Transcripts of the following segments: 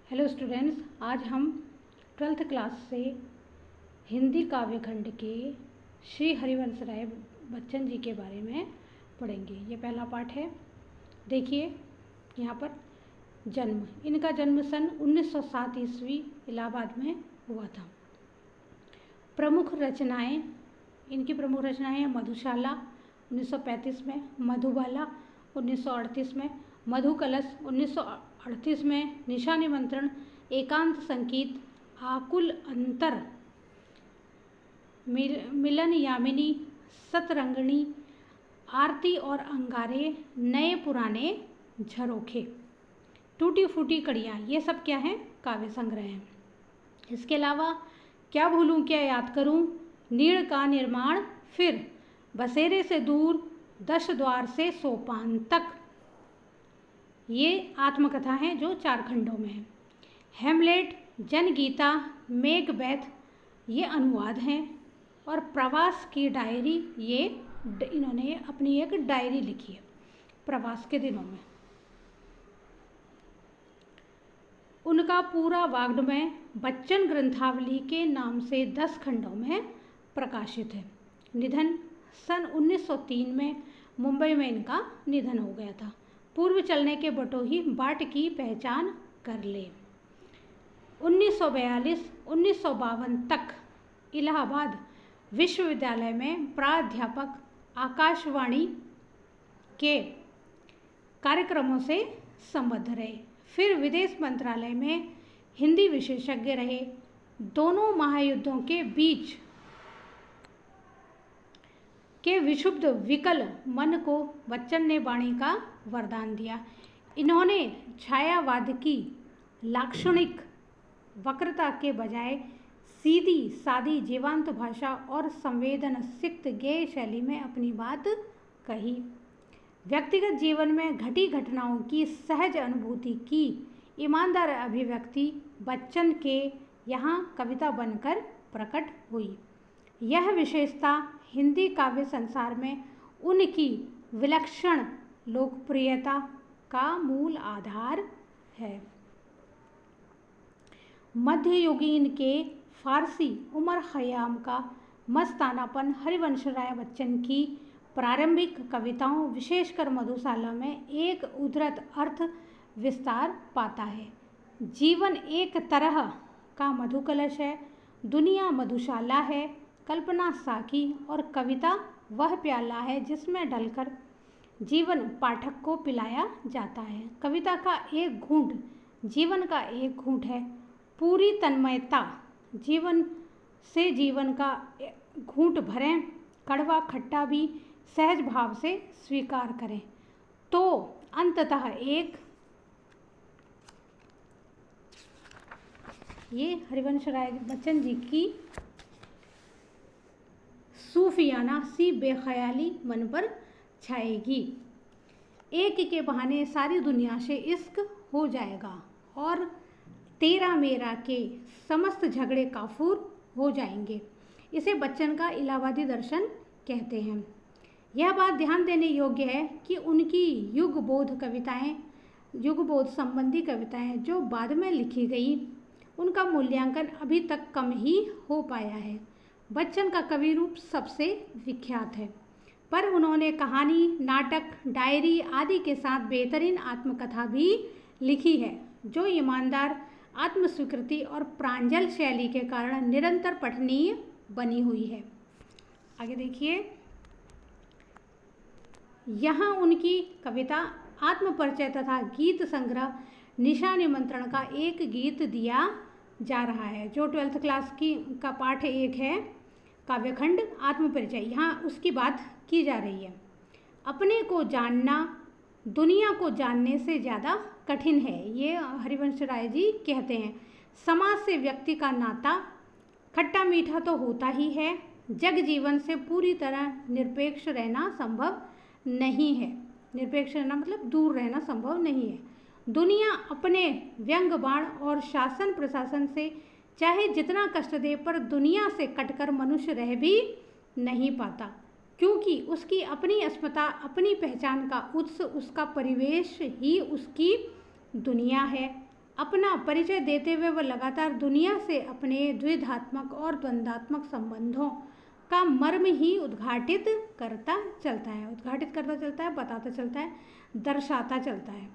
Hello students, आज हम 12th class से हिंदी काव्य खंड के श्री हरिवंश राय बच्चन जी के बारे में पढ़ेंगे। ये पहला पाठ है। देखिए यहाँ पर इनका जन्म सन 1907 ईस्वी इलाहाबाद में हुआ था। इनकी प्रमुख रचनाएं हैं मधुशाला 1935 में, मधुबाला 1938 में, मधुकलश 1938 में, निशा निमंत्रण, एकांत संगीत, आकुल अंतर, मिलन यामिनी, सतरंगिणी, आरती और अंगारे, नए पुराने झरोखे, टूटी फूटी कड़ियाँ, ये सब क्या हैं? काव्य संग्रह हैं। इसके अलावा क्या भूलूं क्या याद करूं, नीड़ का निर्माण, फिर बसेरे से दूर, 10 द्वार से सोपान तक, ये आत्मकथा है जो 4 खंडों में है। हेमलेट, जनगीता, मेघबैथ, ये अनुवाद हैं। और प्रवास की डायरी, ये इन्होंने अपनी एक डायरी लिखी है प्रवास के दिनों में। उनका पूरा वाङ्मय बच्चन ग्रंथावली के नाम से 10 खंडों में प्रकाशित है। निधन सन 1903 में मुंबई में इनका निधन हो गया था। पूर्व चलने के बटोही बाट की पहचान कर ले। 1942-1952 तक इलाहाबाद विश्वविद्यालय में प्राध्यापक आकाशवाणी के कार्यक्रमों से संबद्ध रहे। फिर विदेश मंत्रालय में हिंदी विशेषज्ञ रहे। दोनों महायुद्धों के बीच के विक्षुब्ध विकल मन को बच्चन ने वाणी का वरदान दिया। इन्होंने छायावाद की लाक्षणिक वक्रता के बजाय सीधी सादी जीवंत भाषा और संवेदनसिक्त गेय शैली में अपनी बात कही। व्यक्तिगत जीवन में घटी घटनाओं की सहज अनुभूति की ईमानदार अभिव्यक्ति बच्चन के यहाँ कविता बनकर प्रकट हुई। यह विशेषता हिंदी काव्य संसार में उनकी विलक्षण लोकप्रियता का मूल आधार है। मध्ययुगीन के फारसी उमर खयाम का मस्तानापन हरिवंश राय बच्चन की प्रारंभिक कविताओं, विशेषकर मधुशाला में एक उद्धृत अर्थ विस्तार पाता है। जीवन एक तरह का मधुकलश है, दुनिया मधुशाला है, कल्पना साकी और कविता वह प्याला है जिसमें डलकर जीवन पाठक को पिलाया जाता है। कविता का एक घूंट जीवन का एक घूंट है। पूरी तन्मयता जीवन से जीवन का घूंट भरें, कड़वा खट्टा भी सहज भाव से स्वीकार करें तो अंततः एक, ये हरिवंश राय बच्चन जी की सूफियाना सी बेख्याली मन पर छाएगी। एक के बहाने सारी दुनिया से इश्क हो जाएगा और तेरा मेरा के समस्त झगड़े काफूर हो जाएंगे। इसे बच्चन का इलाहाबादी दर्शन कहते हैं। यह बात ध्यान देने योग्य है कि उनकी युग बोध संबंधी कविताएं जो बाद में लिखी गई, उनका मूल्यांकन अभी तक कम ही हो पाया है। बच्चन का कवि रूप सबसे विख्यात है, पर उन्होंने कहानी, नाटक, डायरी आदि के साथ बेहतरीन आत्मकथा भी लिखी है जो ईमानदार आत्मस्वीकृति और प्रांजल शैली के कारण निरंतर पठनीय बनी हुई है। आगे देखिए, यहाँ उनकी कविता आत्मपरिचय तथा गीत संग्रह निशा निमंत्रण का एक गीत दिया जा रहा है जो 12th क्लास का पाठ 1 है, काव्यखंड आत्मपरिचय। यहाँ उसकी बात की जा रही है। अपने को जानना दुनिया को जानने से ज़्यादा कठिन है, ये हरिवंश राय जी कहते हैं। समाज से व्यक्ति का नाता खट्टा मीठा तो होता ही है, जग जीवन से पूरी तरह निरपेक्ष रहना संभव नहीं है। निरपेक्ष रहना मतलब दूर रहना संभव नहीं है। दुनिया अपने व्यंग बाण और शासन प्रशासन से चाहे जितना कष्ट दे, पर दुनिया से कटकर मनुष्य रह भी नहीं पाता, क्योंकि उसकी अपनी अस्मिता, अपनी पहचान का उत्स, उसका परिवेश ही उसकी दुनिया है। अपना परिचय देते हुए वह लगातार दुनिया से अपने द्विधात्मक और द्वंद्वात्मक संबंधों का मर्म ही उद्घाटित करता चलता है, बताता चलता है, दर्शाता चलता है।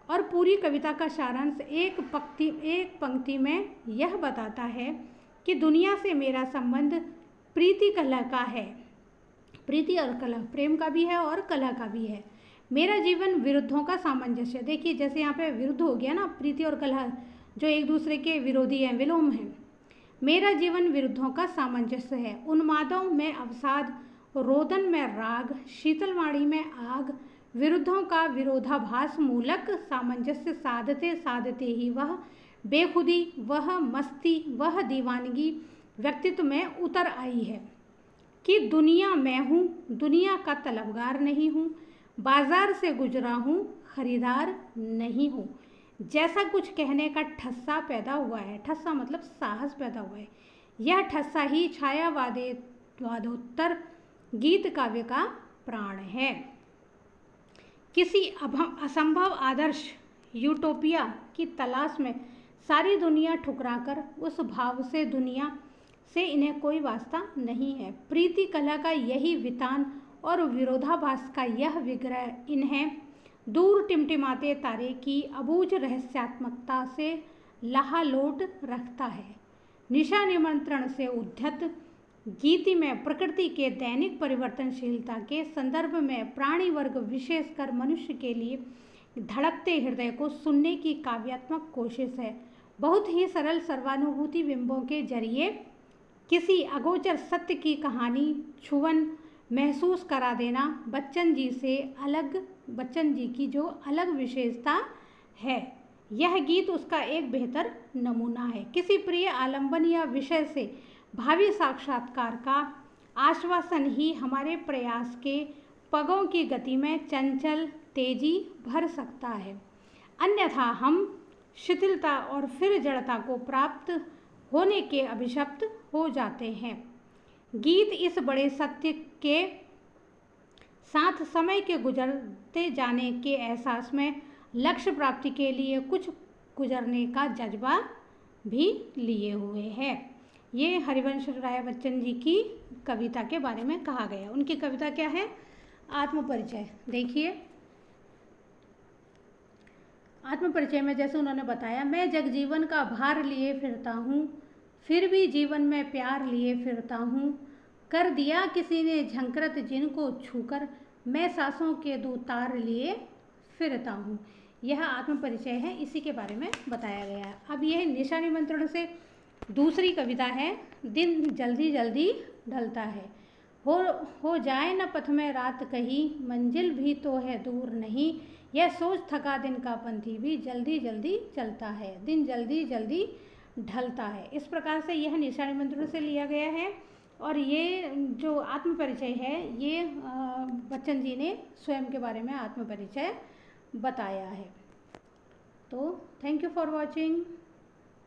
और पूरी कविता का सारांश एक पंक्ति में यह बताता है कि दुनिया से मेरा संबंध प्रीति कलह का है। प्रीति और कलह, प्रेम का भी है और कलह का भी है। मेरा जीवन विरुद्धों का सामंजस्य। देखिए जैसे यहाँ पे विरुद्ध हो गया ना, प्रीति और कलह जो एक दूसरे के विरोधी हैं, विलोम हैं। मेरा जीवन विरुद्धों का सामंजस्य है। उन्मादों में अवसाद, रोदन में राग, शीतलवाणी में आग, विरुद्धों का विरोधाभास मूलक सामंजस्य साधते साधते ही वह बेखुदी, वह मस्ती, वह दीवानगी व्यक्तित्व में उतर आई है कि दुनिया मैं हूँ, दुनिया का तलबगार नहीं हूँ, बाजार से गुजरा हूँ, खरीदार नहीं हूँ। जैसा कुछ कहने का ठस्सा पैदा हुआ है, ठस्सा मतलब साहस पैदा हुआ है, यह ठस्सा ही छायावादोत्तर गीत काव्य का प्राण है। किसी असंभव आदर्श यूटोपिया की तलाश में सारी दुनिया ठुकराकर उस भाव से दुनिया से इन्हें कोई वास्ता नहीं है। प्रीति कला का यही वितान और विरोधाभास का यह विग्रह इन्हें दूर टिमटिमाते तारे की अबूझ रहस्यात्मकता से लाहालोट रखता है। निशा निमंत्रण से उद्धत गीति में प्रकृति के दैनिक परिवर्तनशीलता के संदर्भ में प्राणी वर्ग विशेषकर मनुष्य के लिए धड़कते हृदय को सुनने की काव्यात्मक कोशिश है। बहुत ही सरल सर्वानुभूति बिंबों के जरिए किसी अगोचर सत्य की कहानी छुवन महसूस करा देना बच्चन जी की जो अलग विशेषता है। यह गीत उसका एक बेहतर नमूना है। किसी प्रिय आलंबन या विषय से भावी साक्षात्कार का आश्वासन ही हमारे प्रयास के पगों की गति में चंचल तेजी भर सकता है। अन्यथा हम शिथिलता और फिर जड़ता को प्राप्त होने के अभिशप्त हो जाते हैं। गीत इस बड़े सत्य के साथ समय के गुजरते जाने के एहसास में लक्ष्य प्राप्ति के लिए कुछ गुजरने का जज्बा भी लिए हुए है। ये हरिवंश राय बच्चन जी की कविता के बारे में कहा गया। उनकी कविता क्या है? आत्मपरिचय। देखिए आत्मपरिचय में जैसे उन्होंने बताया, मैं जगजीवन का भार लिए फिरता हूँ, फिर भी जीवन में प्यार लिए फिरता हूँ, कर दिया किसी ने झंकृत जिनको छूकर, मैं सांसों के दो तार लिए फिरता हूँ। यह आत्मपरिचय है, इसी के बारे में बताया गया है। अब यह निशा निमंत्रण से दूसरी कविता है। दिन जल्दी जल्दी ढलता है, हो जाए न पथ में रात कहीं, मंजिल भी तो है दूर नहीं, यह सोच थका दिन का पंथी भी जल्दी जल्दी चलता है, दिन जल्दी जल्दी ढलता है। इस प्रकार से यह निशा निमंत्रण से लिया गया है। और ये जो आत्मपरिचय है, ये बच्चन जी ने स्वयं के बारे में आत्मपरिचय बताया है। तो थैंक यू फॉर वॉचिंग।